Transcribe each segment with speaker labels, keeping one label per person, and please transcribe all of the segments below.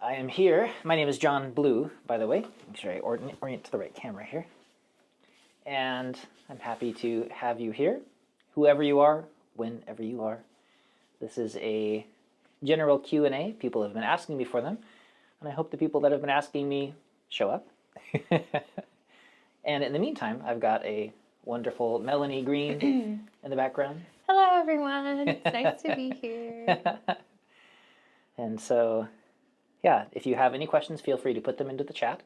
Speaker 1: I am here. My name is John Blue, by the way. Make sure I orient to the right camera here. And I'm happy to have you here, whoever you are, whenever you are. This is a general Q&A. People have been asking me for them, and I hope the people that have been asking me show up. And in the meantime, I've got a wonderful Melanie Green in the background.
Speaker 2: Hello, everyone. It's nice to be here.
Speaker 1: And so, yeah, if you have any questions, feel free to put them into the chat.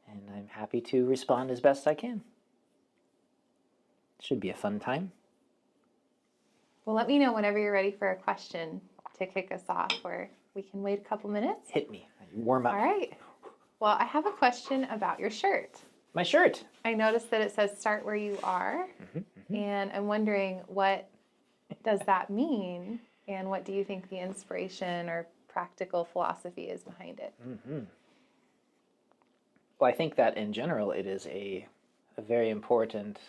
Speaker 1: And I'm happy to respond as best I can. Should be a fun time.
Speaker 2: Well, let me know whenever you're ready for a question to kick us off, or we can wait a couple minutes.
Speaker 1: Hit me. Warm up.
Speaker 2: All right. Well, I have a question about your shirt.
Speaker 1: My shirt.
Speaker 2: I noticed that it says start where you are. And I'm wondering, what does that mean? And what do you think the inspiration or practical philosophy is behind it?
Speaker 1: Well, I think that in general it is a very important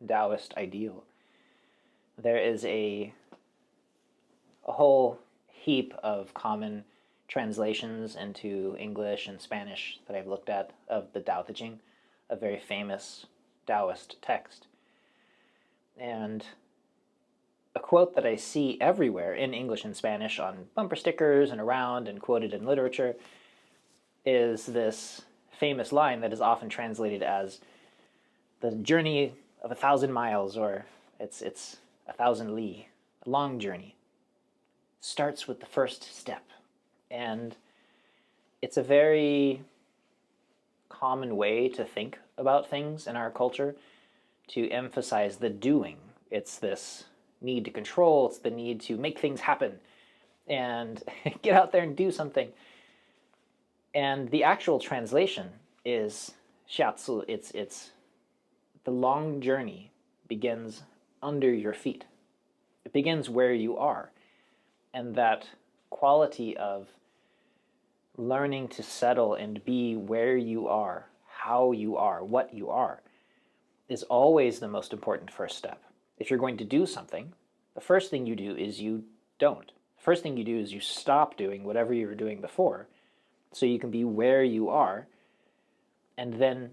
Speaker 1: Taoist ideal. There is a whole heap of common translations into English and Spanish that I've looked at of the Tao Te Ching, a very famous Taoist text. And a quote that I see everywhere in English and Spanish on bumper stickers and around and quoted in literature is this famous line that is often translated as the journey of 1,000 miles, or it's 1,000 li, a long journey. Starts with the first step. And it's a very common way to think about things in our culture, to emphasize the doing. It's this need to control, it's the need to make things happen and get out there and do something. And the actual translation is shiatsu. It's the long journey begins under your feet. It begins where you are. And that quality of learning to settle and be where you are, how you are, what you are, is always the most important first step. If you're going to do something, the first thing you do is you don't. The first thing you do is you stop doing whatever you were doing before, so you can be where you are, and then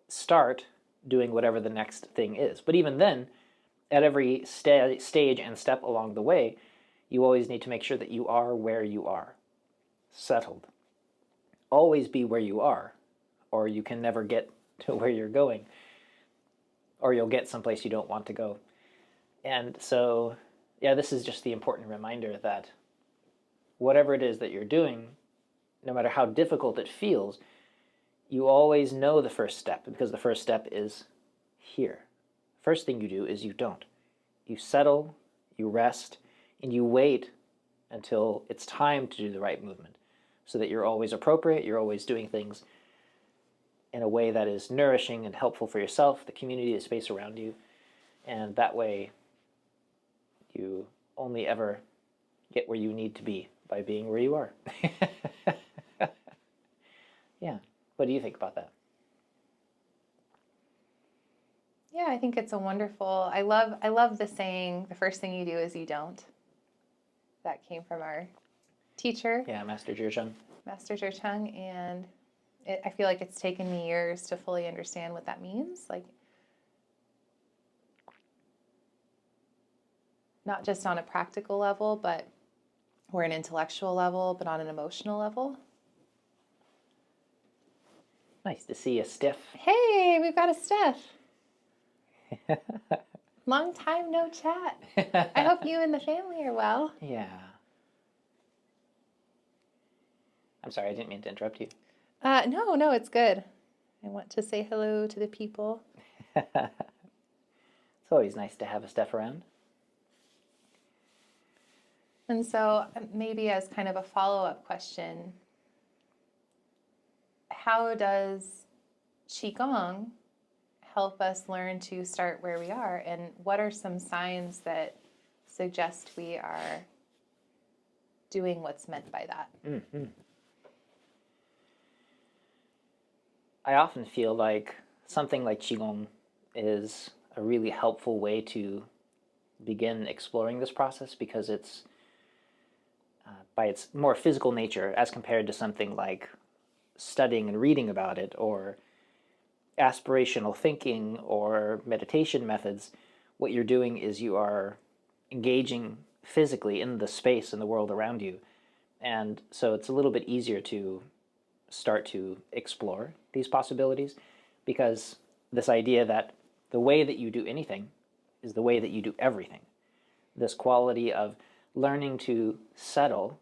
Speaker 1: start doing whatever the next thing is. But even then, at every stage and step along the way, you always need to make sure that you are where you are, settled. Always be where you are, or you can never get to where you're going, or you'll get someplace you don't want to go. And so, yeah, this is just the important reminder that whatever it is that you're doing, no matter how difficult it feels, you always know the first step, because the first step is here. First thing you do is you don't. You settle, you rest, and you wait until it's time to do the right movement, so that you're always appropriate, you're always doing things in a way that is nourishing and helpful for yourself, the community, the space around you, and that way you only ever get where you need to be by being where you are. Yeah. What do you think about that?
Speaker 2: Yeah, I think it's a wonderful, I love the saying, the first thing you do is you don't. That came from our teacher.
Speaker 1: Yeah, Master Zhezhen.
Speaker 2: Master Zhezhen, and I feel like it's taken me years to fully understand what that means. Like, not just on a practical level, but or an intellectual level, but on an emotional level.
Speaker 1: Nice to see you, Steph.
Speaker 2: Hey, we've got a Steph. Long time no chat. I hope you and the family are well.
Speaker 1: Yeah. I'm sorry, I didn't mean to interrupt you.
Speaker 2: No, it's good. I want to say hello to the people.
Speaker 1: It's always nice to have a Steph around.
Speaker 2: And so maybe as kind of a follow-up question, how does Qigong help us learn to start where we are? And what are some signs that suggest we are doing what's meant by that?
Speaker 1: Mm-hmm. I often feel like something like Qigong is a really helpful way to begin exploring this process, because it's by its more physical nature as compared to something like studying and reading about it, or aspirational thinking, or meditation methods. What you're doing is you are engaging physically in the space and the world around you. And so it's a little bit easier to start to explore these possibilities, because this idea that the way that you do anything is the way that you do everything. This quality of learning to settle,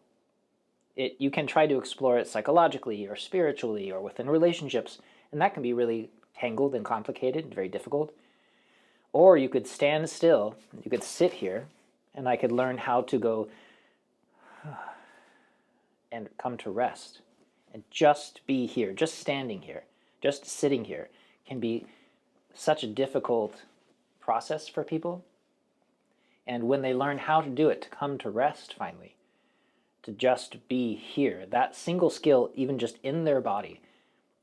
Speaker 1: you can try to explore it psychologically or spiritually or within relationships, and that can be really tangled and complicated and very difficult. Or you could stand still, you could sit here, and I could learn how to go and come to rest. And just be here, just standing here, just sitting here can be such a difficult process for people. And when they learn how to do it, to come to rest finally, to just be here, that single skill, even just in their body,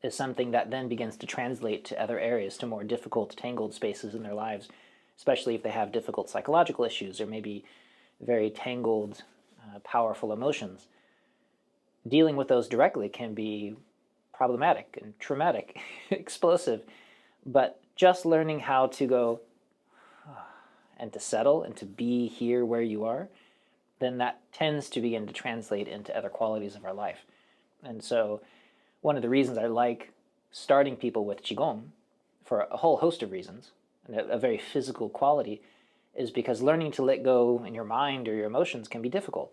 Speaker 1: is something that then begins to translate to other areas, to more difficult, tangled spaces in their lives, especially if they have difficult psychological issues or maybe very tangled, powerful emotions. Dealing with those directly can be problematic and traumatic, explosive, but just learning how to go and to settle and to be here where you are, then that tends to begin to translate into other qualities of our life. And so one of the reasons I like starting people with Qigong, for a whole host of reasons, and a very physical quality, is because learning to let go in your mind or your emotions can be difficult.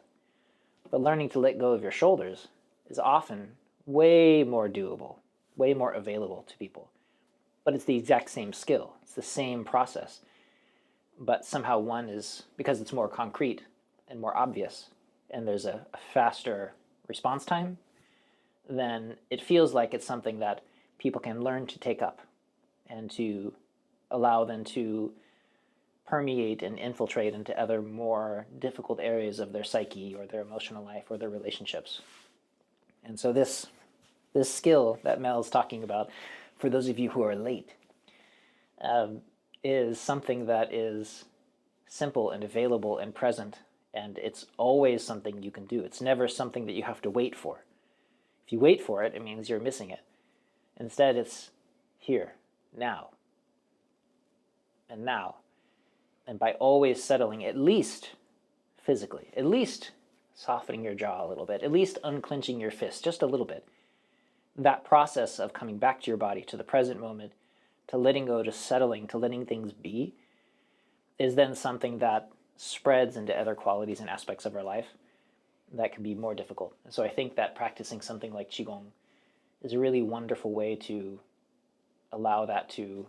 Speaker 1: But learning to let go of your shoulders is often way more doable, way more available to people. But it's the exact same skill. It's the same process. But somehow one is, because it's more concrete and more obvious, and there's a faster response time, then it feels like it's something that people can learn to take up and to allow them to permeate and infiltrate into other more difficult areas of their psyche or their emotional life or their relationships. And so this skill that Mel's talking about, for those of you who are late, is something that is simple and available and present, and it's always something you can do. It's never something that you have to wait for. If you wait for it, it means you're missing it. Instead, it's here, now, and now. And by always settling, at least physically, at least softening your jaw a little bit, at least unclenching your fist just a little bit, that process of coming back to your body, to the present moment, to letting go, to settling, to letting things be, is then something that spreads into other qualities and aspects of our life that can be more difficult. And so I think that practicing something like Qigong is a really wonderful way to allow that to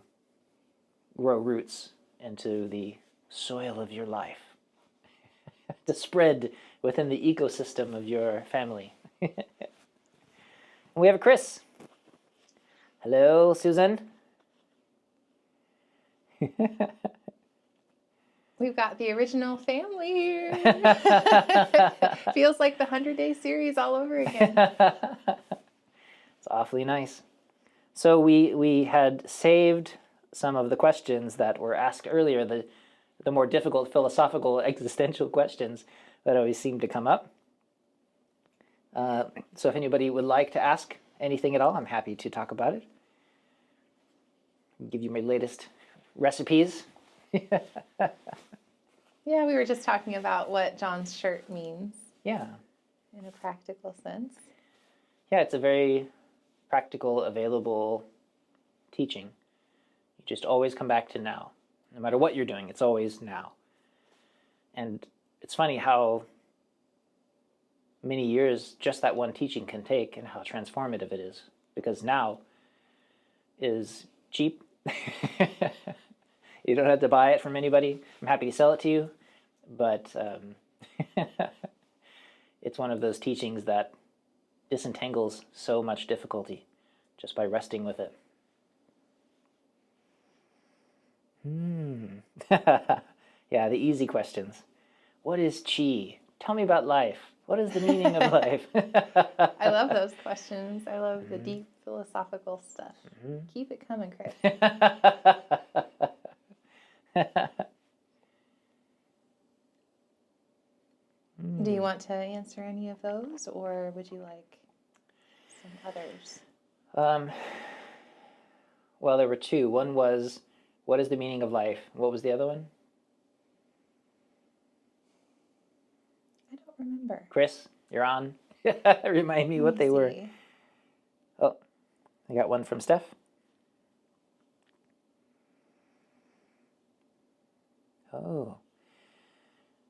Speaker 1: grow roots into the soil of your life, to spread within the ecosystem of your family. And we have a Chris. Hello, Susan.
Speaker 2: We've got the original family here. Feels like the 100-day series all over again.
Speaker 1: It's awfully nice. So we had saved some of the questions that were asked earlier, the more difficult philosophical existential questions that always seem to come up. So if anybody would like to ask anything at all, I'm happy to talk about it. Give you my latest recipes.
Speaker 2: Yeah, we were just talking about what John's shirt means.
Speaker 1: Yeah.
Speaker 2: In a practical sense.
Speaker 1: Yeah, it's a very practical, available teaching. You just always come back to now. No matter what you're doing, it's always now. And it's funny how many years just that one teaching can take and how transformative it is. Because now is cheap. You don't have to buy it from anybody. I'm happy to sell it to you. But it's one of those teachings that disentangles so much difficulty just by resting with it. Yeah, the easy questions. What is Qi? Tell me about life. What is the meaning of life?
Speaker 2: I love those questions. I love the deep philosophical stuff. Keep it coming, Chris. Do you want to answer any of those, or would you like some others?
Speaker 1: Well, there were two. One was, what is the meaning of life? What was the other one?
Speaker 2: I don't remember.
Speaker 1: Chris, you're on. Remind me what they were. Oh, I got one from Steph. Oh.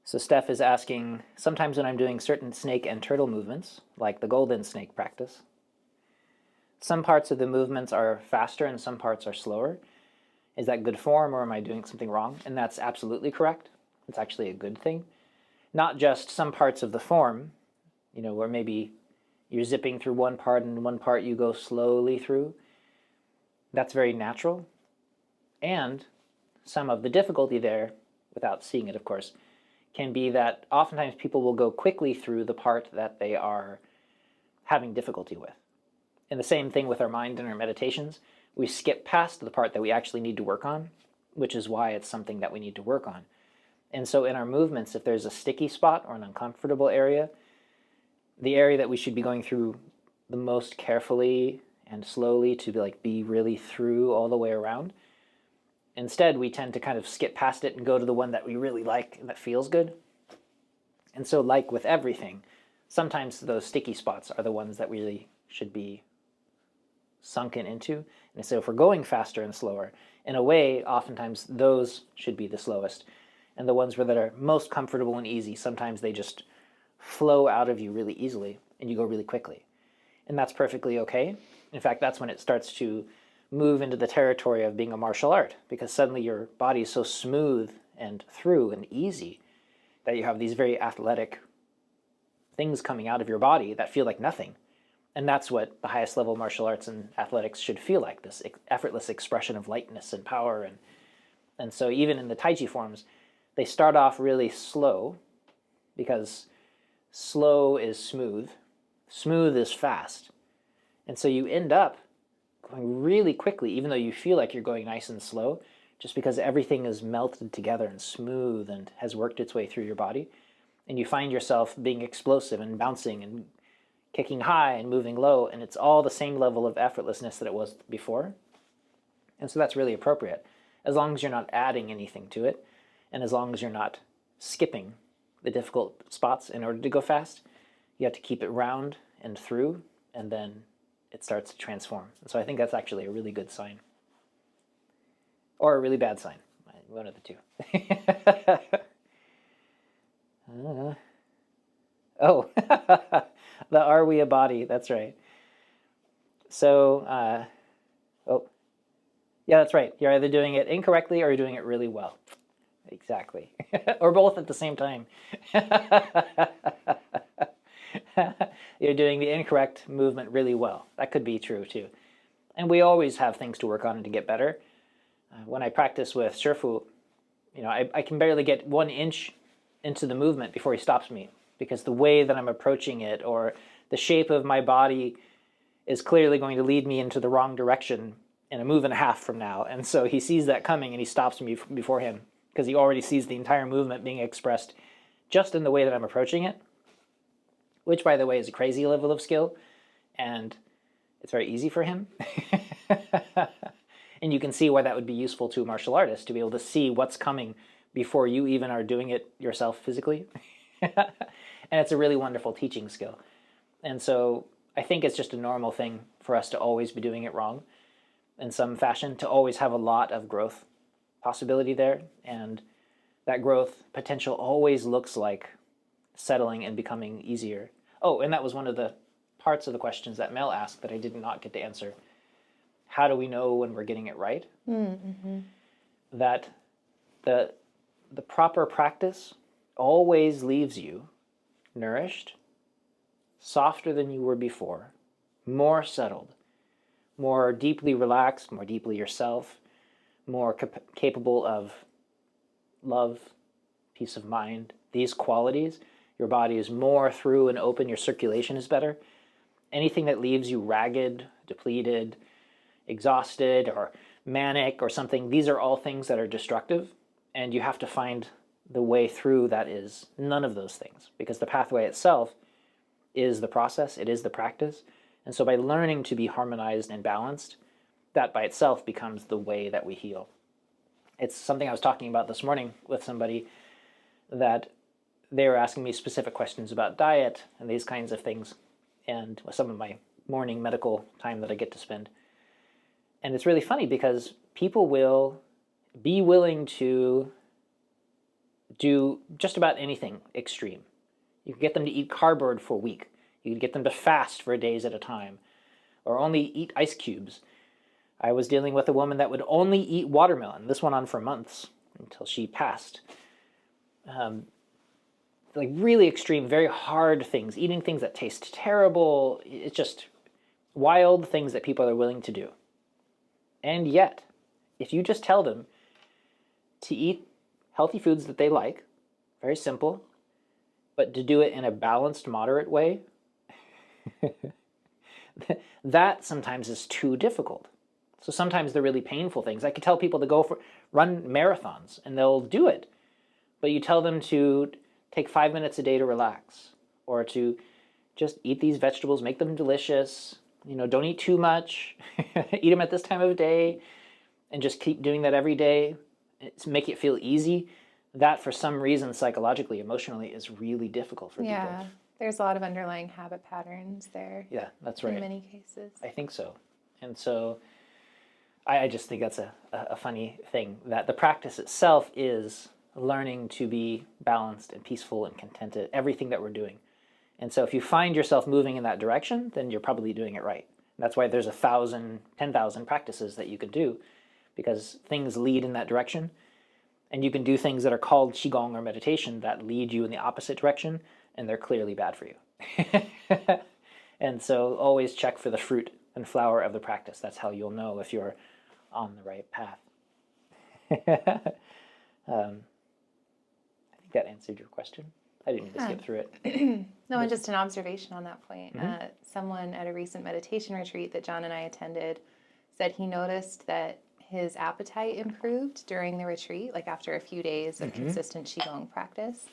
Speaker 1: So Steph is asking, sometimes when I'm doing certain snake and turtle movements, like the golden snake practice, some parts of the movements are faster and some parts are slower. Is that good form, or am I doing something wrong? And that's absolutely correct. It's actually a good thing. Not just some parts of the form, where maybe you're zipping through one part and one part you go slowly through. That's very natural. And some of the difficulty there, without seeing it, of course, can be that oftentimes people will go quickly through the part that they are having difficulty with. And the same thing with our mind and our meditations. We skip past the part that we actually need to work on, which is why it's something that we need to work on. And so in our movements, if there's a sticky spot or an uncomfortable area, the area that we should be going through the most carefully and slowly to be really through all the way around, instead we tend to kind of skip past it and go to the one that we really like and that feels good. And so like with everything, sometimes those sticky spots are the ones that really should be sunken into. And so if we're going faster and slower, in a way, oftentimes those should be the slowest. And the ones that are most comfortable and easy, sometimes they just flow out of you really easily and you go really quickly. And that's perfectly okay. In fact, that's when it starts to move into the territory of being a martial art, because suddenly your body is so smooth and through and easy that you have these very athletic things coming out of your body that feel like nothing. And that's what the highest level martial arts and athletics should feel like, this effortless expression of lightness and power. And so even in the Tai Chi forms, they start off really slow, because slow is smooth, smooth is fast. And so you end up going really quickly, even though you feel like you're going nice and slow, just because everything is melted together and smooth and has worked its way through your body. And you find yourself being explosive and bouncing and kicking high and moving low, and it's all the same level of effortlessness that it was before. And so that's really appropriate, as long as you're not adding anything to it, and as long as you're not skipping the difficult spots in order to go fast. You have to keep it round and through, and then it starts to transform. And so I think that's actually a really good sign. Or a really bad sign. One of the two. Oh, the are we a body? That's right. So, yeah, that's right. You're either doing it incorrectly or you're doing it really well. Exactly. Or both at the same time. You're doing the incorrect movement really well. That could be true too. And we always have things to work on and to get better. When I practice with Shifu, I can barely get 1 inch into the movement before he stops me, because the way that I'm approaching it or the shape of my body is clearly going to lead me into the wrong direction in a move and a half from now. And so he sees that coming and he stops me beforehand, because he already sees the entire movement being expressed just in the way that I'm approaching it, which, by the way, is a crazy level of skill, and it's very easy for him. And you can see why that would be useful to a martial artist, to be able to see what's coming before you even are doing it yourself physically. And it's a really wonderful teaching skill. And so I think it's just a normal thing for us to always be doing it wrong in some fashion, to always have a lot of growth possibility there. And that growth potential always looks like settling and becoming easier. Oh, and that was one of the parts of the questions that Mel asked that I did not get to answer. How do we know when we're getting it right? Mm-hmm. That the proper practice always leaves you nourished, softer than you were before, more settled, more deeply relaxed, more deeply yourself, more capable of love, peace of mind. These qualities, your body is more through and open, your circulation is better. Anything that leaves you ragged, depleted, exhausted, or manic or something, these are all things that are destructive, and you have to find the way through that is none of those things, because the pathway itself is the process, it is the practice. And so by learning to be harmonized and balanced, that by itself becomes the way that we heal. It's something I was talking about this morning with somebody, that they were asking me specific questions about diet and these kinds of things, and some of my morning medical time that I get to spend. And it's really funny because people will be willing to do just about anything extreme. You can get them to eat cardboard for a week. You can get them to fast for days at a time, or only eat ice cubes. I was dealing with a woman that would only eat watermelon. This went on for months until she passed. Like really extreme, very hard things, eating things that taste terrible. It's just wild things that people are willing to do. And yet, if you just tell them to eat healthy foods that they like, very simple, but to do it in a balanced, moderate way, that sometimes is too difficult. So sometimes the really painful things, I could tell people to run marathons, and they'll do it. But you tell them to take 5 minutes a day to relax, or to just eat these vegetables, make them delicious, don't eat too much, eat them at this time of day, and just keep doing that every day, make it feel easy. That, for some reason, psychologically, emotionally, is really difficult for people.
Speaker 2: Yeah, there's a lot of underlying habit patterns there.
Speaker 1: Yeah, that's right.
Speaker 2: In many cases.
Speaker 1: I think so. And so I just think that's a funny thing, that the practice itself is learning to be balanced and peaceful and contented, everything that we're doing. And so if you find yourself moving in that direction, then you're probably doing it right. That's why there's 1,000, 10,000 practices that you could do, because things lead in that direction. And you can do things that are called Qigong or meditation that lead you in the opposite direction, and they're clearly bad for you. And so always check for the fruit and flower of the practice. That's how you'll know if you're on the right path. I think that answered your question. I didn't mean to skip through it.
Speaker 2: No, and just an observation on that point. Someone at a recent meditation retreat that John and I attended said he noticed that his appetite improved during the retreat, like after a few days of consistent Qigong practice.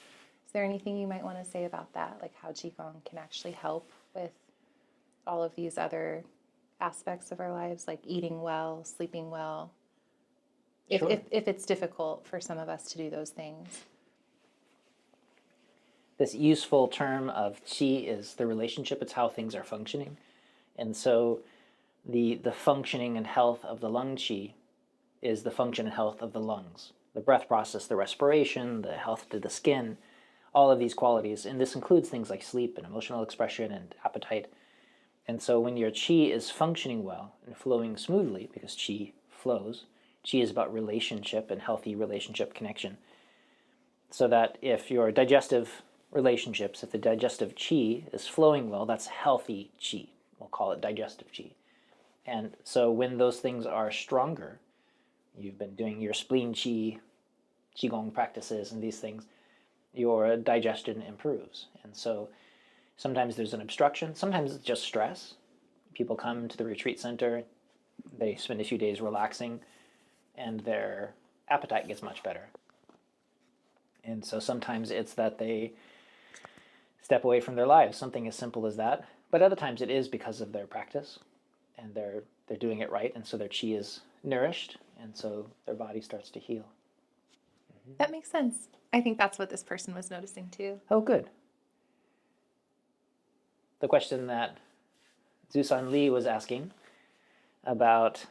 Speaker 2: Is there anything you might want to say about that, like how Qigong can actually help with all of these other aspects of our lives, like eating well, sleeping well,
Speaker 1: Sure.
Speaker 2: if it's difficult for some of us to do those things?
Speaker 1: This useful term of qi is the relationship. It's how things are functioning. And so the functioning and health of the lung qi is the function and health of the lungs. The breath process, the respiration, the health to the skin, all of these qualities. And this includes things like sleep and emotional expression and appetite. And so when your qi is functioning well and flowing smoothly, because qi flows, qi is about relationship and healthy relationship connection. So that if your digestive relationships, if the digestive qi is flowing well, that's healthy qi. We'll call it digestive qi. And so when those things are stronger, you've been doing your spleen qi, qigong practices and these things, your digestion improves. And so sometimes there's an obstruction, sometimes it's just stress. People come to the retreat center, they spend a few days relaxing, and their appetite gets much better. And so sometimes it's that they step away from their lives, something as simple as that. But other times it is because of their practice, and they're doing it right, and so their qi is nourished, and so their body starts to heal.
Speaker 2: That makes sense. I think that's what this person was noticing too.
Speaker 1: Oh, good. The question that Zusan Lee was asking about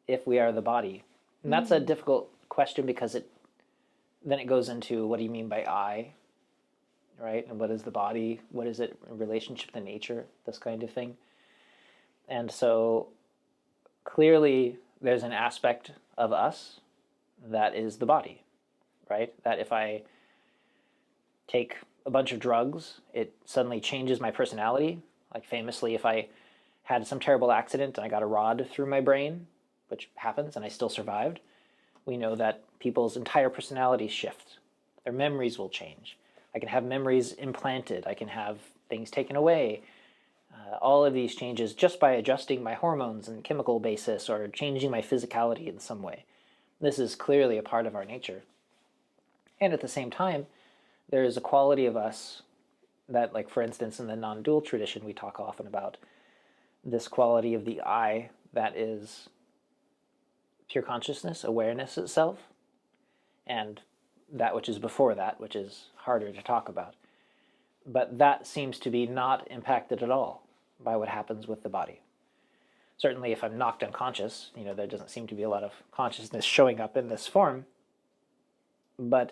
Speaker 1: if we are the body. And that's a difficult question, because then it goes into, what do you mean by I, right? And what is the body? What is it in relationship to nature? This kind of thing. And so clearly there's an aspect of us that is the body, right? That if I take a bunch of drugs, it suddenly changes my personality. Like famously, if I had some terrible accident and I got a rod through my brain, which happens and I still survived, we know that people's entire personalities shift. Their memories will change. I can have memories implanted. I can have things taken away. All of these changes just by adjusting my hormones and chemical basis, or changing my physicality in some way. This is clearly a part of our nature. And at the same time, there is a quality of us that, like for instance, in the non-dual tradition, we talk often about this quality of the I that is pure consciousness, awareness itself, and that which is before that, which is harder to talk about. But that seems to be not impacted at all by what happens with the body. Certainly if I'm knocked unconscious, there doesn't seem to be a lot of consciousness showing up in this form. But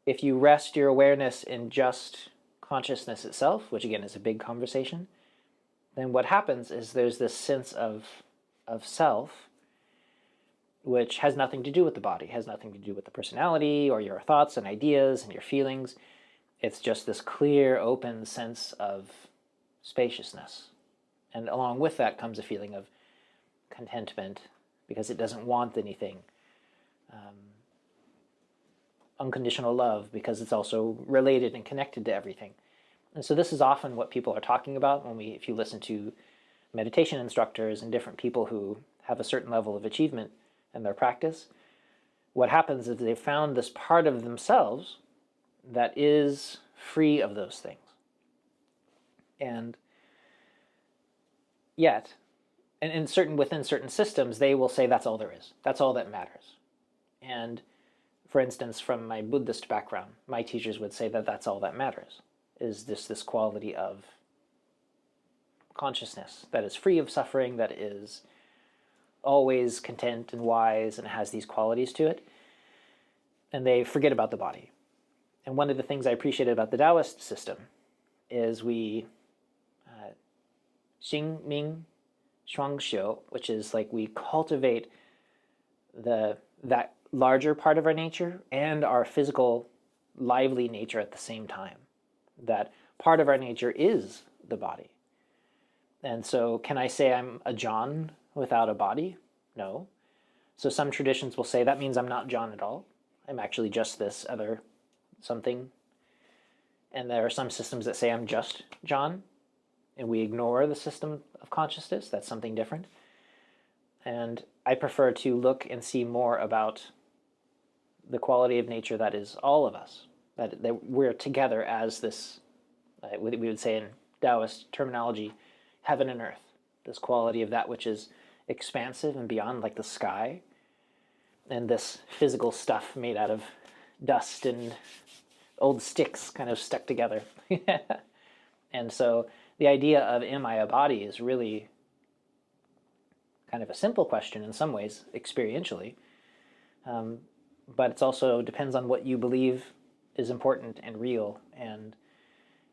Speaker 1: if you rest your awareness in just consciousness itself, which again is a big conversation, then what happens is there's this sense of self, which has nothing to do with the body, has nothing to do with the personality or your thoughts and ideas and your feelings. It's just this clear, open sense of spaciousness. And along with that comes a feeling of contentment, because it doesn't want anything. Unconditional love, because it's also related and connected to everything. And so this is often what people are talking about if you listen to meditation instructors and different people who have a certain level of achievement in their practice. What happens is they've found this part of themselves that is free of those things. And yet, within certain systems, they will say that's all there is. That's all that matters. And for instance, from my Buddhist background, my teachers would say that that's all that matters, is this quality of consciousness that is free of suffering, that is always content and wise and has these qualities to it. And they forget about the body. And one of the things I appreciated about the Taoist system is we Xing Ming Shuang Xiu, which is like we cultivate that larger part of our nature and our physical, lively nature at the same time. That part of our nature is the body. And so can I say I'm a John without a body? No. So some traditions will say that means I'm not John at all. I'm actually just this other something. And there are some systems that say I'm just John, and we ignore the system of consciousness. That's something different. And I prefer to look and see more about the quality of nature that is all of us, that we're together as this, we would say in Taoist terminology, heaven and earth, this quality of that which is expansive and beyond, like the sky, and this physical stuff made out of dust and old sticks kind of stuck together. And so the idea of am I a body is really kind of a simple question in some ways, experientially. But it also depends on what you believe is important and real. And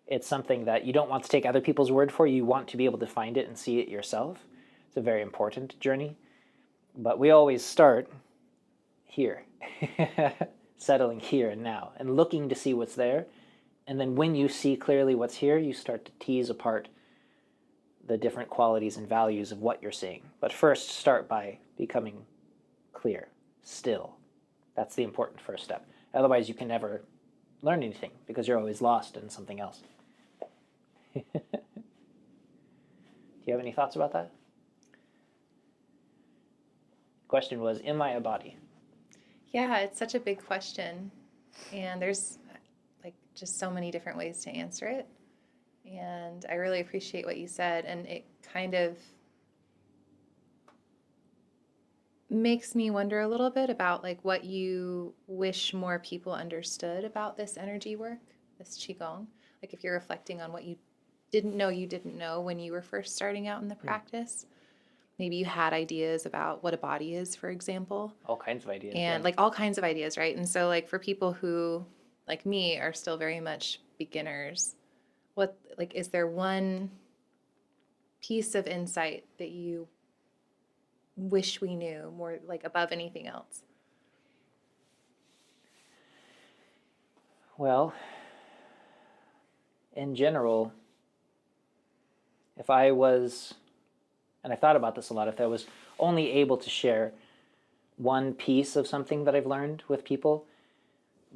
Speaker 1: it's something that you don't want to take other people's word for. You want to be able to find it and see it yourself. It's a very important journey. But we always start here, settling here and now, and looking to see what's there. And then when you see clearly what's here, you start to tease apart the different qualities and values of what you're seeing. But first, start by becoming clear, still. That's the important first step. Otherwise, you can never learn anything because you're always lost in something else. Do you have any thoughts about that? The question was, am I a body?
Speaker 2: Yeah, it's such a big question. And there's just so many different ways to answer it. And I really appreciate what you said. And it kind of makes me wonder a little bit about what you wish more people understood about this energy work, this Qigong. If you're reflecting on what you didn't know when you were first starting out in the practice. Maybe you had ideas about what a body is, for example.
Speaker 1: All kinds of ideas.
Speaker 2: And all kinds of ideas, right? And so for people who, like me, are still very much beginners, what is there one piece of insight that you wish we knew more, above anything else?
Speaker 1: Well, in general, if I was, and I thought about this a lot, if I was only able to share one piece of something that I've learned with people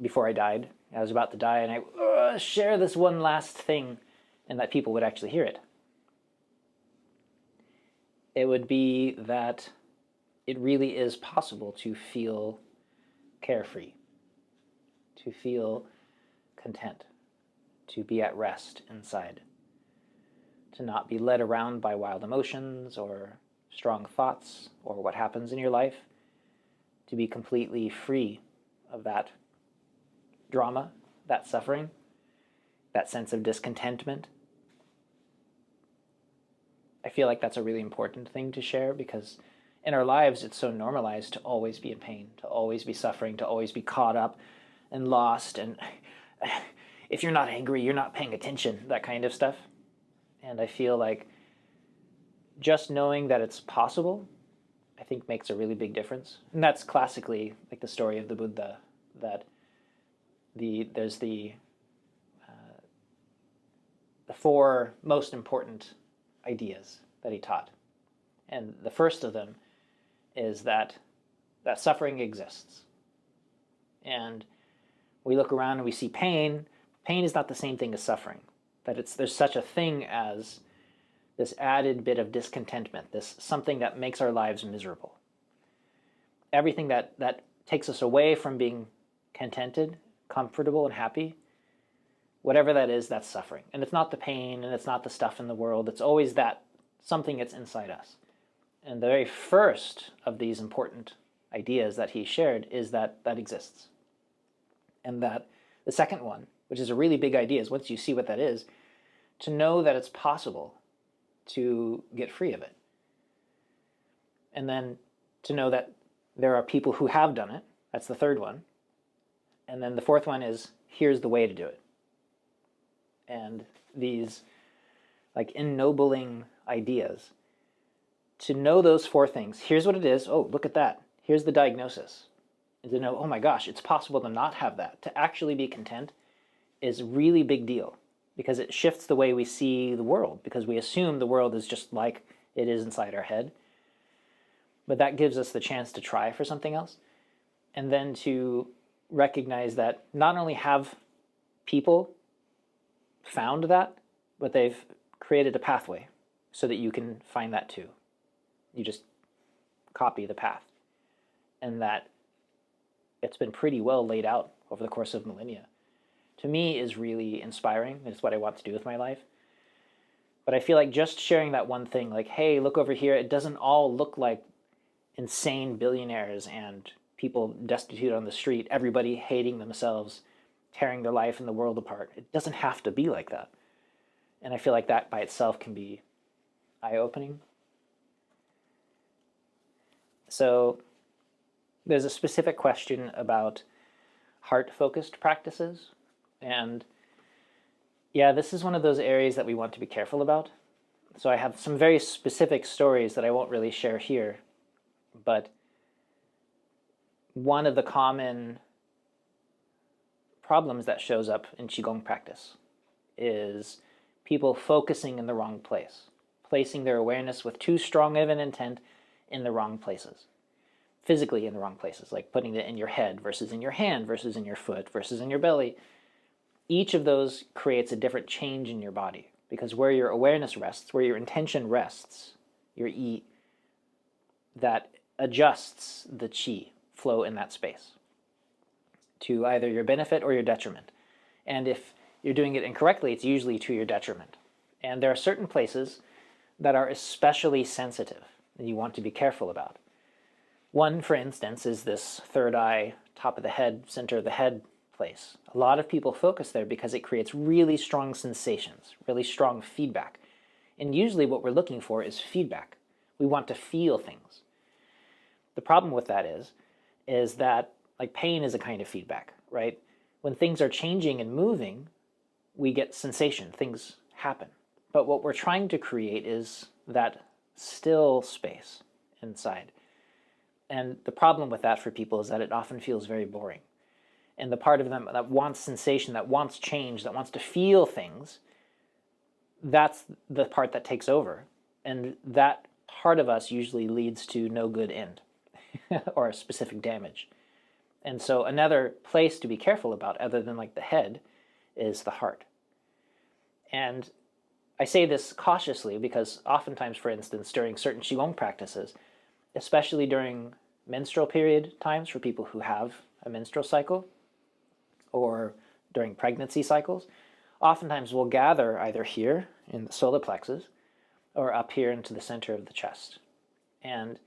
Speaker 1: before I died, I was about to die, and I share this one last thing, and that people would actually hear it. It would be that it really is possible to feel carefree, to feel content, to be at rest inside, to not be led around by wild emotions or strong thoughts or what happens in your life, to be completely free of that drama, that suffering, that sense of discontentment. I feel like that's a really important thing to share, because in our lives it's so normalized to always be in pain, to always be suffering, to always be caught up and lost, and if you're not angry, you're not paying attention, that kind of stuff. And I feel like just knowing that it's possible, I think, makes a really big difference. And that's classically like the story of the Buddha, that there's the four most important ideas that he taught. And the first of them is that suffering exists. And we look around and we see pain. Pain is not the same thing as suffering. That there's such a thing as this added bit of discontentment, this something that makes our lives miserable. Everything that takes us away from being contented, comfortable, and happy, whatever that is, that's suffering. And it's not the pain, and it's not the stuff in the world. It's always that something that's inside us. And the very first of these important ideas that he shared is that exists. And that the second one, which is a really big idea, is once you see what that is, to know that it's possible to get free of it. And then to know that there are people who have done it. That's the third one. And then the fourth one is, here's the way to do it. And these like ennobling ideas, to know those four things. Here's what it is. Oh, look at that. Here's the diagnosis. And to know, oh my gosh, it's possible to not have that. To actually be content is a really big deal, because it shifts the way we see the world, because we assume the world is just like it is inside our head. But that gives us the chance to try for something else. And then to recognize that not only have people found that, but they've created a pathway so that you can find that too. You just copy the path. And that it's been pretty well laid out over the course of millennia. To me, is really inspiring. It's what I want to do with my life. But I feel like just sharing that one thing, like, hey, look over here, it doesn't all look like insane billionaires and people destitute on the street, everybody hating themselves, tearing their life and the world apart. It doesn't have to be like that. And I feel like that by itself can be eye-opening. So there's a specific question about heart-focused practices. And yeah, this is one of those areas that we want to be careful about. So I have some very specific stories that I won't really share here. But one of the common problems that shows up in Qigong practice is people focusing in the wrong place, placing their awareness with too strong of an intent in the wrong places, physically in the wrong places, like putting it in your head versus in your hand versus in your foot versus in your belly. Each of those creates a different change in your body, because where your awareness rests, where your intention rests, your yi, that adjusts the qi flow in that space to either your benefit or your detriment. And if you're doing it incorrectly, it's usually to your detriment. And there are certain places that are especially sensitive that you want to be careful about. One, for instance, is this third eye, top of the head, center of the head place. A lot of people focus there because it creates really strong sensations, really strong feedback. And usually what we're looking for is feedback. We want to feel things. The problem with that is that, like, pain is a kind of feedback, right? When things are changing and moving, we get sensation, things happen. But what we're trying to create is that still space inside. And the problem with that for people is that it often feels very boring. And the part of them that wants sensation, that wants change, that wants to feel things, that's the part that takes over. And that part of us usually leads to no good end or a specific damage. And so another place to be careful about, other than like the head, is the heart. And I say this cautiously because oftentimes, for instance, during certain Qigong practices, especially during menstrual period times for people who have a menstrual cycle, or during pregnancy cycles, oftentimes we'll gather either here in the solar plexus or up here into the center of the chest, and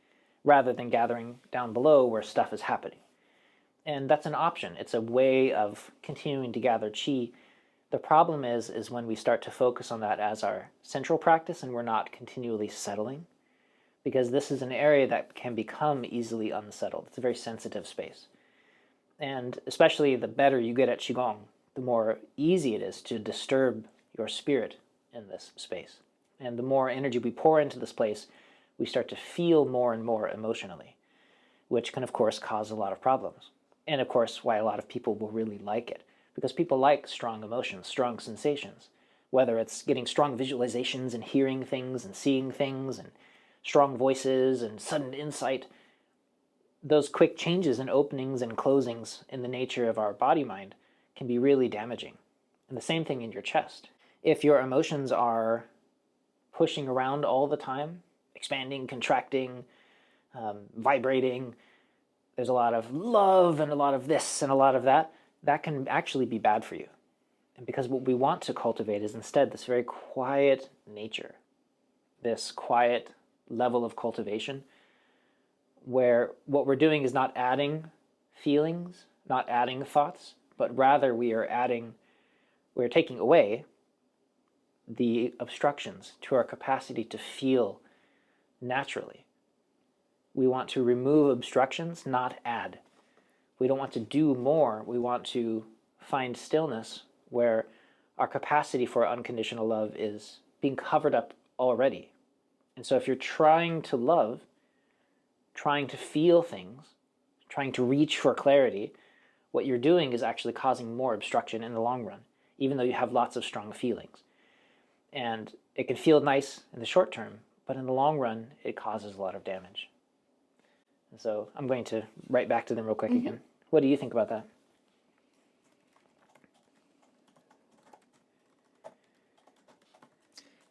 Speaker 1: rather than gathering down below where stuff is happening. And that's an option. It's a way of continuing to gather chi. The problem is when we start to focus on that as our central practice and we're not continually settling, because this is an area that can become easily unsettled. It's a very sensitive space. And especially the better you get at Qigong, the more easy it is to disturb your spirit in this space. And the more energy we pour into this place, we start to feel more and more emotionally, which can, of course, cause a lot of problems. And, of course, why a lot of people will really like it, because people like strong emotions, strong sensations, whether it's getting strong visualizations and hearing things and seeing things and strong voices and sudden insight. Those quick changes and openings and closings in the nature of our body-mind can be really damaging. And the same thing in your chest. If your emotions are pushing around all the time, expanding, contracting, vibrating, there's a lot of love and a lot of this and a lot of that, that can actually be bad for you. And because what we want to cultivate is instead this very quiet nature, this quiet level of cultivation, where what we're doing is not adding feelings, not adding thoughts, but rather we're taking away the obstructions to our capacity to feel naturally. We want to remove obstructions, not add. We don't want to do more. We want to find stillness where our capacity for unconditional love is being covered up already. And so if you're trying to love, trying to feel things, trying to reach for clarity, what you're doing is actually causing more obstruction in the long run, even though you have lots of strong feelings. And it can feel nice in the short term, but in the long run, it causes a lot of damage. And so I'm going to write back to them real quick again. What do you think about that?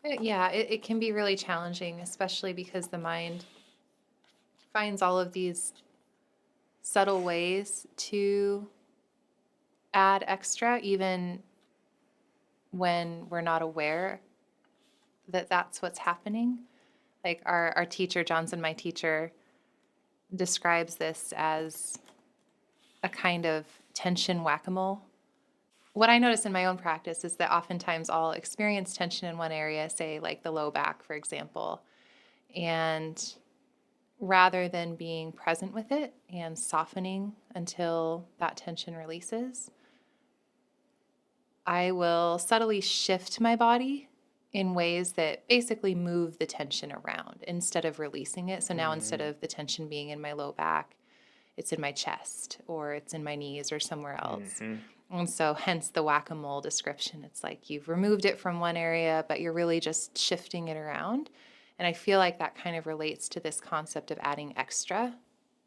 Speaker 2: Yeah, it can be really challenging, especially because the mind finds all of these subtle ways to add extra, even when we're not aware that that's what's happening. Like our teacher, Johnson, my teacher, describes this as a kind of tension whack-a-mole. What I notice in my own practice is that oftentimes I'll experience tension in one area, say like the low back, for example, and rather than being present with it and softening until that tension releases, I will subtly shift my body in ways that basically move the tension around instead of releasing it. So now instead of the tension being in my low back, it's in my chest or it's in my knees or somewhere else. And so hence the whack-a-mole description. It's like you've removed it from one area, but you're really just shifting it around. And I feel like that kind of relates to this concept of adding extra.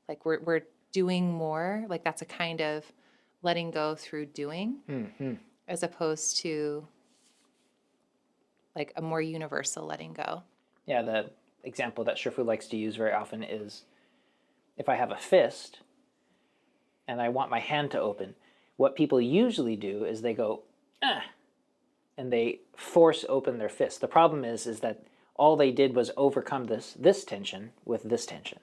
Speaker 2: Like we're doing more. Like that's a kind of letting go through doing as opposed to like a more universal letting go.
Speaker 1: Yeah, the example that Shifu likes to use very often is if I have a fist and I want my hand to open, what people usually do is they go, and they force open their fist. The problem is that all they did was overcome this tension with this tension.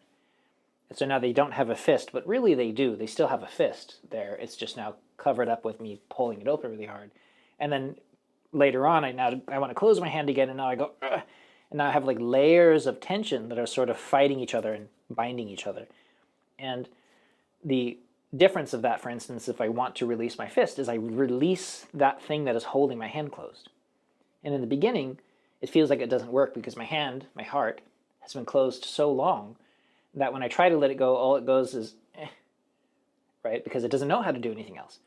Speaker 1: And so now they don't have a fist, but really they do. They still have a fist there. It's just now covered up with me pulling it open really hard. And then later on, I want to close my hand again, and now I go, and now I have like layers of tension that are sort of fighting each other and binding each other. And the difference of that, for instance, if I want to release my fist, is I release that thing that is holding my hand closed. And in the beginning, it feels like it doesn't work because my hand, my heart, has been closed so long that when I try to let it go, all it goes is, right? Because it doesn't know how to do anything else.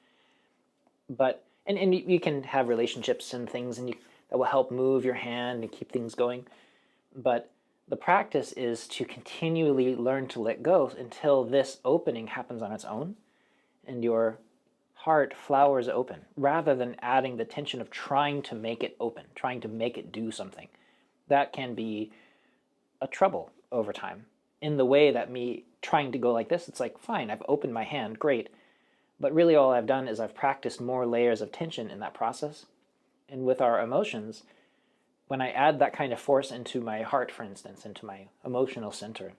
Speaker 1: But, and you can have relationships and things that will help move your hand and keep things going. But the practice is to continually learn to let go until this opening happens on its own and your heart flowers open, rather than adding the tension of trying to make it open, trying to make it do something. That can be a trouble over time. in the way that me trying to go like this, it's like, fine, I've opened my hand, great. But really all I've done is I've practiced more layers of tension in that process. And with our emotions, when I add that kind of force into my heart, for instance, into my emotional center,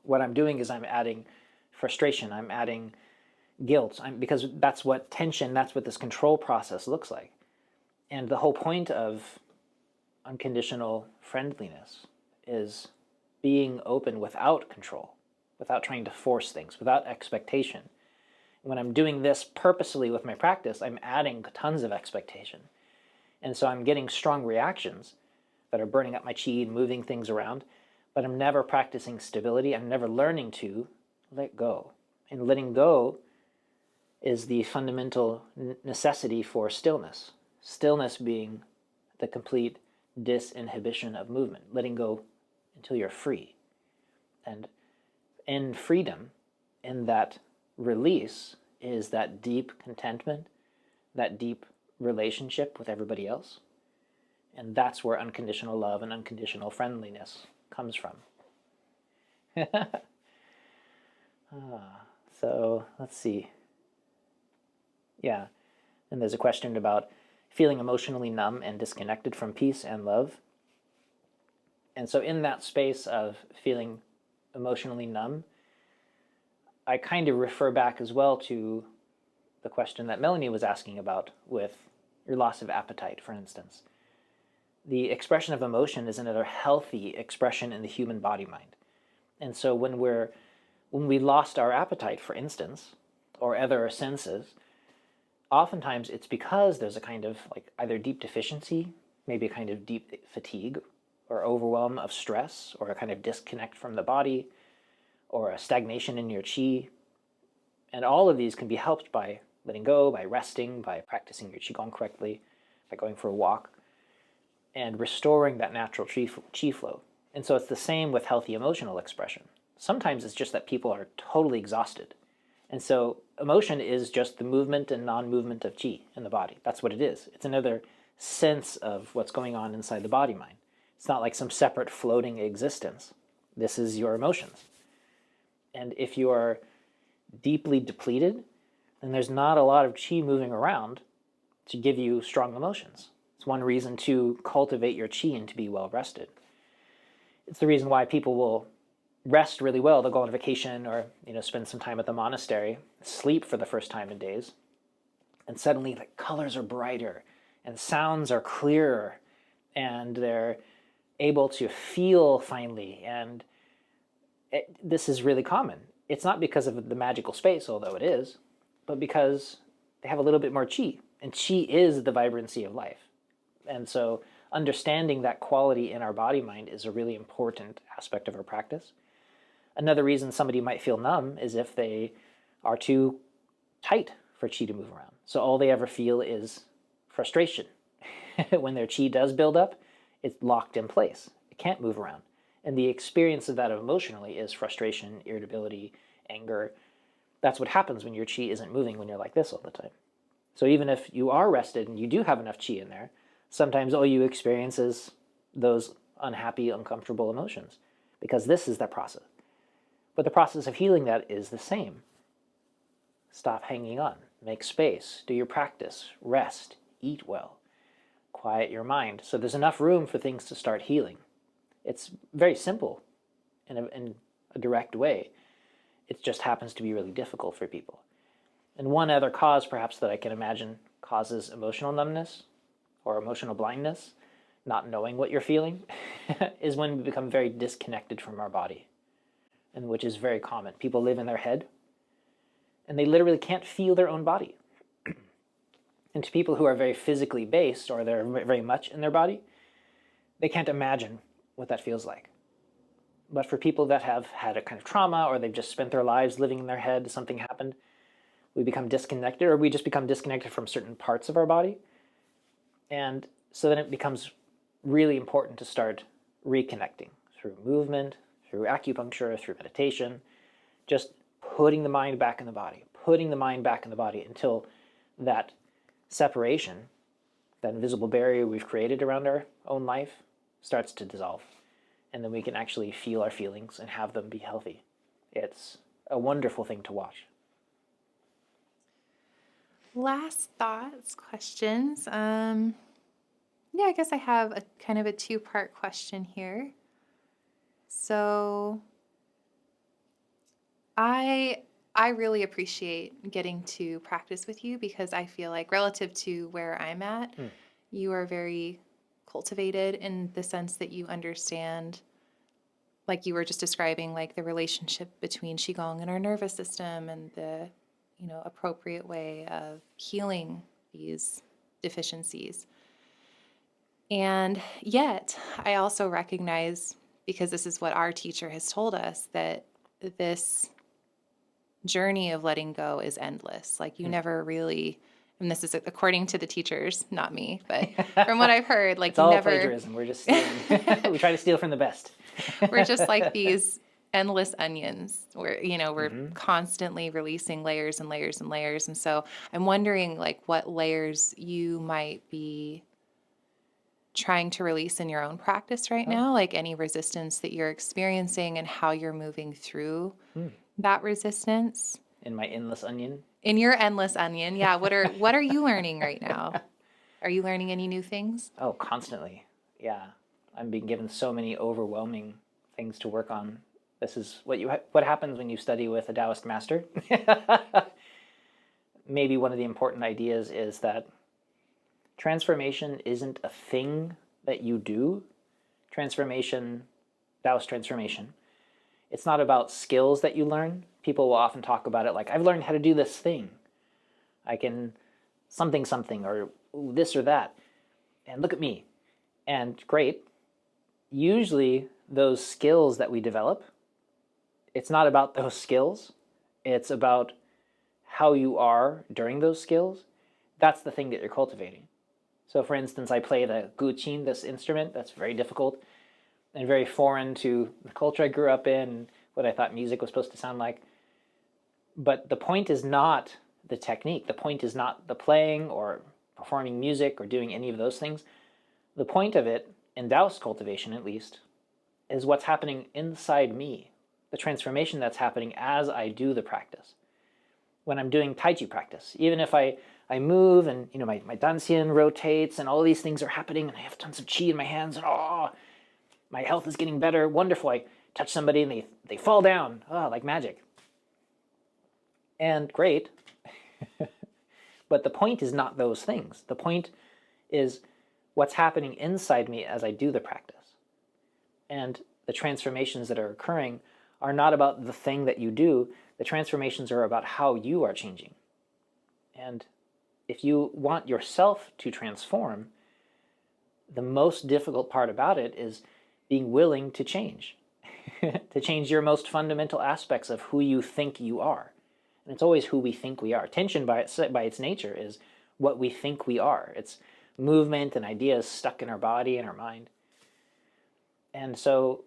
Speaker 1: what I'm doing is I'm adding frustration, I'm adding guilt, because that's what tension, that's what this control process looks like. And the whole point of unconditional friendliness is being open without control, without trying to force things, without expectation. When I'm doing this purposely with my practice, I'm adding tons of expectation. And so I'm getting strong reactions that are burning up my chi and moving things around, but I'm never practicing stability. I'm never learning to let go. And letting go is the fundamental necessity for stillness. Stillness being the complete disinhibition of movement, letting go until you're free. And in freedom, in that release, is that deep contentment, that deep relationship with everybody else. And that's where unconditional love and unconditional friendliness comes from. So let's see. Yeah, and there's a question about feeling emotionally numb and disconnected from peace and love. And so in that space of feeling emotionally numb, I kind of refer back as well to the question that Melanie was asking about with your loss of appetite, for instance. The expression of emotion is another healthy expression in the human body-mind. And so when we lost our appetite, for instance, or other senses, oftentimes it's because there's a kind of like either deep deficiency, maybe a kind of deep fatigue or overwhelm of stress, or a kind of disconnect from the body, or a stagnation in your chi. And all of these can be helped by letting go, by resting, by practicing your Qigong correctly, by going for a walk, and restoring that natural chi flow. And so it's the same with healthy emotional expression. Sometimes it's just that people are totally exhausted. And so emotion is just the movement and non-movement of chi in the body. That's what it is. It's another sense of what's going on inside the body-mind. It's not like some separate floating existence. This is your emotions. And if you are deeply depleted, then there's not a lot of chi moving around to give you strong emotions. It's one reason to cultivate your chi and to be well rested. It's the reason why people will rest really well. They'll go on vacation or spend some time at the monastery, sleep for the first time in days, and suddenly the colors are brighter and sounds are clearer and they're able to feel finally. And this is really common. It's not because of the magical space, although it is, but because they have a little bit more chi. And chi is the vibrancy of life. And so understanding that quality in our body-mind is a really important aspect of our practice. Another reason somebody might feel numb is if they are too tight for chi to move around. So all they ever feel is frustration. When their chi does build up, it's locked in place. It can't move around. And the experience of that emotionally is frustration, irritability, anger. That's what happens when your chi isn't moving when you're like this all the time. So even if you are rested and you do have enough chi in there, sometimes all you experience is those unhappy, uncomfortable emotions, because this is that process. But the process of healing that is the same. Stop hanging on, make space, do your practice, rest, eat well, quiet your mind. So there's enough room for things to start healing. It's very simple in a direct way. It just happens to be really difficult for people. And one other cause, perhaps, that I can imagine causes emotional numbness or emotional blindness, not knowing what you're feeling, is when we become very disconnected from our body, and which is very common. People live in their head, and they literally can't feel their own body. And to people who are very physically based, or they're very much in their body, they can't imagine what that feels like. But for people that have had a kind of trauma, or they've just spent their lives living in their head, something happened, we become disconnected, or we just become disconnected from certain parts of our body. And so then it becomes really important to start reconnecting through movement, through acupuncture, through meditation, just putting the mind back in the body, until that separation, that invisible barrier we've created around our own life, starts to dissolve. and then we can actually feel our feelings and have them be healthy. It's a wonderful thing to watch.
Speaker 2: Last thoughts, questions. Yeah, I guess I have a kind of a two-part question here. So I really appreciate getting to practice with you because I feel like relative to where I'm at, you are very cultivated in the sense that you understand, like you were just describing, like the relationship between Qigong and our nervous system and the, appropriate way of healing these deficiencies. And yet, I also recognize, because this is what our teacher has told us, that this journey of letting go is endless. Like you never really, and this is according to the teachers, not me, but from what I've heard, like
Speaker 1: It's
Speaker 2: you
Speaker 1: all
Speaker 2: never
Speaker 1: plagiarism. We're just stealing. We try to steal from the best.
Speaker 2: we're just like these endless onions where, we're constantly releasing layers and layers and layers. And so I'm wondering like what layers you might be trying to release in your own practice right now, like any resistance that you're experiencing and how you're moving through that resistance.
Speaker 1: In my endless onion.
Speaker 2: In your endless onion, yeah. What are you learning right now? Are you learning any new things?
Speaker 1: Oh, constantly. Yeah. I'm being given so many overwhelming things to work on. This is what happens when you study with a Taoist master. Maybe one of the important ideas is that transformation isn't a thing that you do. Transformation, Taoist transformation, it's not about skills that you learn. People will often talk about it like, I've learned how to do this thing. I can something, or this or that. And look at me. And great. Usually those skills that we develop, it's not about those skills. It's about how you are during those skills. That's the thing that you're cultivating. So for instance, I play the guqin, this instrument that's very difficult and very foreign to the culture I grew up in, what I thought music was supposed to sound like. But the point is not the technique. The point is not the playing or performing music or doing any of those things. The point of it, in Taoist cultivation at least, is what's happening inside me, the transformation that's happening as I do the practice. When I'm doing Tai Chi practice, even if I move and my danxian rotates and all these things are happening and I have tons of chi in my hands and my health is getting better, wonderful. I touch somebody and they fall down, like magic. And great. But the point is not those things. The point is what's happening inside me as I do the practice. And the transformations that are occurring are not about the thing that you do. The transformations are about how you are changing. And if you want yourself to transform, the most difficult part about it is being willing to change, to change your most fundamental aspects of who you think you are. And it's always who we think we are. Attention by its nature is what we think we are. It's movement and ideas stuck in our body and our mind. And so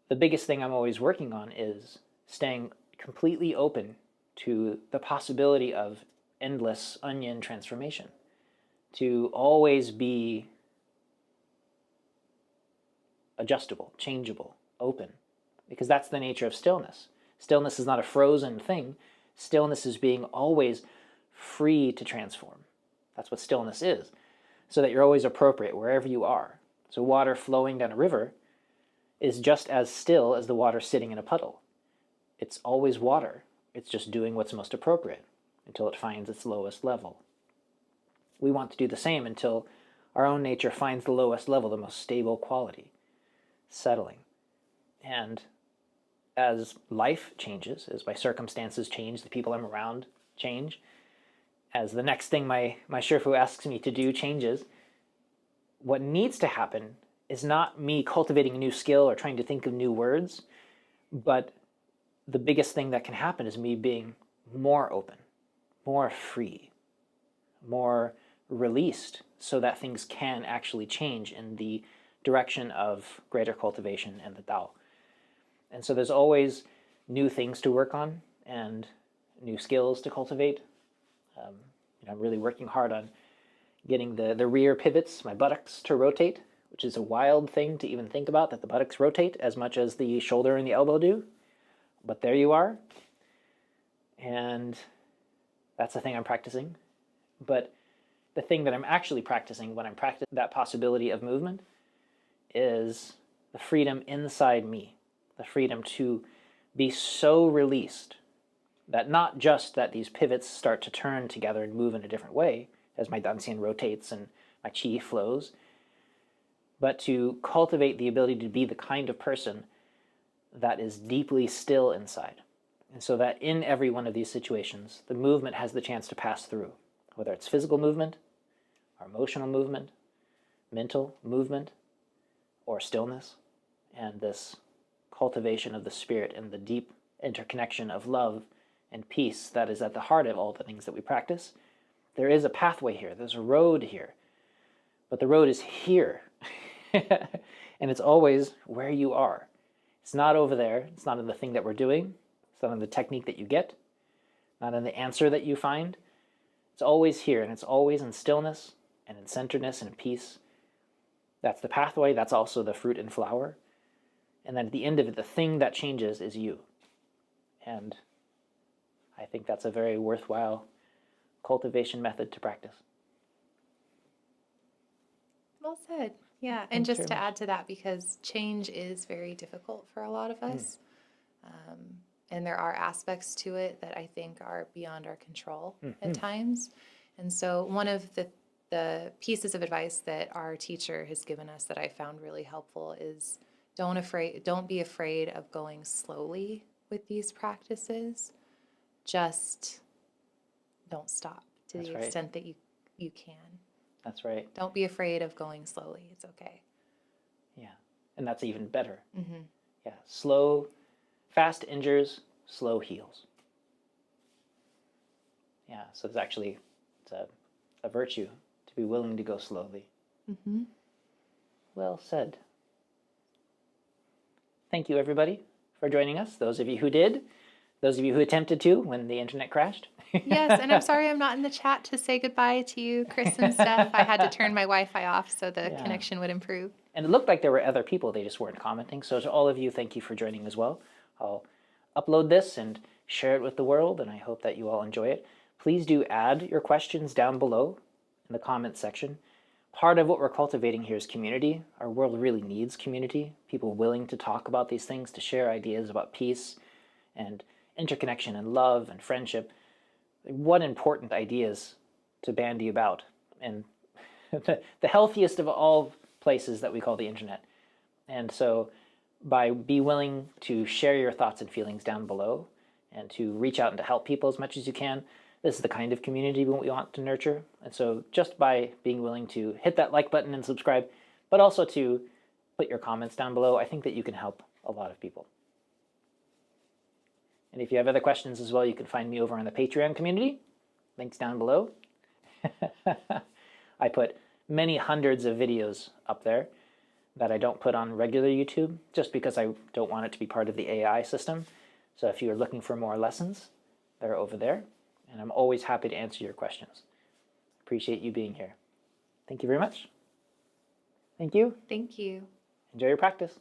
Speaker 1: the biggest thing I'm always working on is staying completely open to the possibility of endless onion transformation, to always be adjustable, changeable, open, because that's the nature of stillness. Stillness is not a frozen thing. Stillness is being always free to transform. That's what stillness is, so that you're always appropriate wherever you are. So water flowing down a river is just as still as the water sitting in a puddle. It's always water. It's just doing what's most appropriate until it finds its lowest level. We want to do the same until our own nature finds the lowest level, the most stable quality, settling. And as life changes, as my circumstances change, the people I'm around change, as the next thing my Shifu asks me to do changes, what needs to happen is not me cultivating a new skill or trying to think of new words, but the biggest thing that can happen is me being more open, more free, more released, so that things can actually change in the direction of greater cultivation and the Tao. And so there's always new things to work on and new skills to cultivate. I'm really working hard on getting the rear pivots, my buttocks, to rotate which is a wild thing to even think about, that the buttocks rotate as much as the shoulder and the elbow do. But there you are. And that's the thing I'm practicing. But the thing that I'm actually practicing when I'm practicing that possibility of movement is the freedom inside me, the freedom to be so released that not just that these pivots start to turn together and move in a different way as my dantian rotates and my chi flows, but to cultivate the ability to be the kind of person that is deeply still inside. And so that in every one of these situations, the movement has the chance to pass through, whether it's physical movement, or emotional movement, mental movement, or stillness, and this cultivation of the spirit and the deep interconnection of love and peace that is at the heart of all the things that we practice. There is a pathway here, there's a road here, but the road is here. And it's always where you are. It's not over there, it's not in the thing that we're doing, it's not in the technique that you get, not in the answer that you find. It's always here, and it's always in stillness and in centeredness and in peace. That's the pathway, that's also the fruit and flower. And then at the end of it, the thing that changes is you. And I think that's a very worthwhile cultivation method to practice.
Speaker 2: Well said. Yeah, and just to add to that, because change is very difficult for a lot of us, and there are aspects to it that I think are beyond our control at times. And so one of the pieces of advice that our teacher has given us that I found really helpful is don't be afraid of going slowly with these practices. Just don't stop to the extent that you can.
Speaker 1: That's right.
Speaker 2: Don't be afraid of going slowly. It's okay.
Speaker 1: Yeah, and that's even better.
Speaker 2: Mm-hmm.
Speaker 1: Yeah, fast injures, slow heals. Yeah, so it's a virtue to be willing to go slowly.
Speaker 2: Mm-hmm.
Speaker 1: Well said. Thank you, everybody, for joining us. Those of you who did, those of you who attempted to when the internet crashed.
Speaker 2: Yes, and I'm sorry I'm not in the chat to say goodbye to you, Chris and Steph. I had to turn my Wi-Fi off so the connection would improve.
Speaker 1: And it looked like there were other people, they just weren't commenting. So to all of you, thank you for joining as well. I'll upload this and share it with the world, and I hope that you all enjoy it. Please do add your questions down below in the comments section. Part of what we're cultivating here is community. Our world really needs community, people willing to talk about these things, to share ideas about peace and interconnection and love and friendship. What important ideas to bandy about. And the healthiest of all places that we call the internet. And so be willing to share your thoughts and feelings down below and to reach out and to help people as much as you can. This is the kind of community we want to nurture. And so just by being willing to hit that like button and subscribe, but also to put your comments down below, I think that you can help a lot of people. And if you have other questions as well, you can find me over on the Patreon community. Links down below. I put many hundreds of videos up there that I don't put on regular YouTube, just because I don't want it to be part of the AI system. So if you're looking for more lessons, they're over there. And I'm always happy to answer your questions. Appreciate you being here. Thank you very much. Thank you.
Speaker 2: Thank you.
Speaker 1: Enjoy your practice.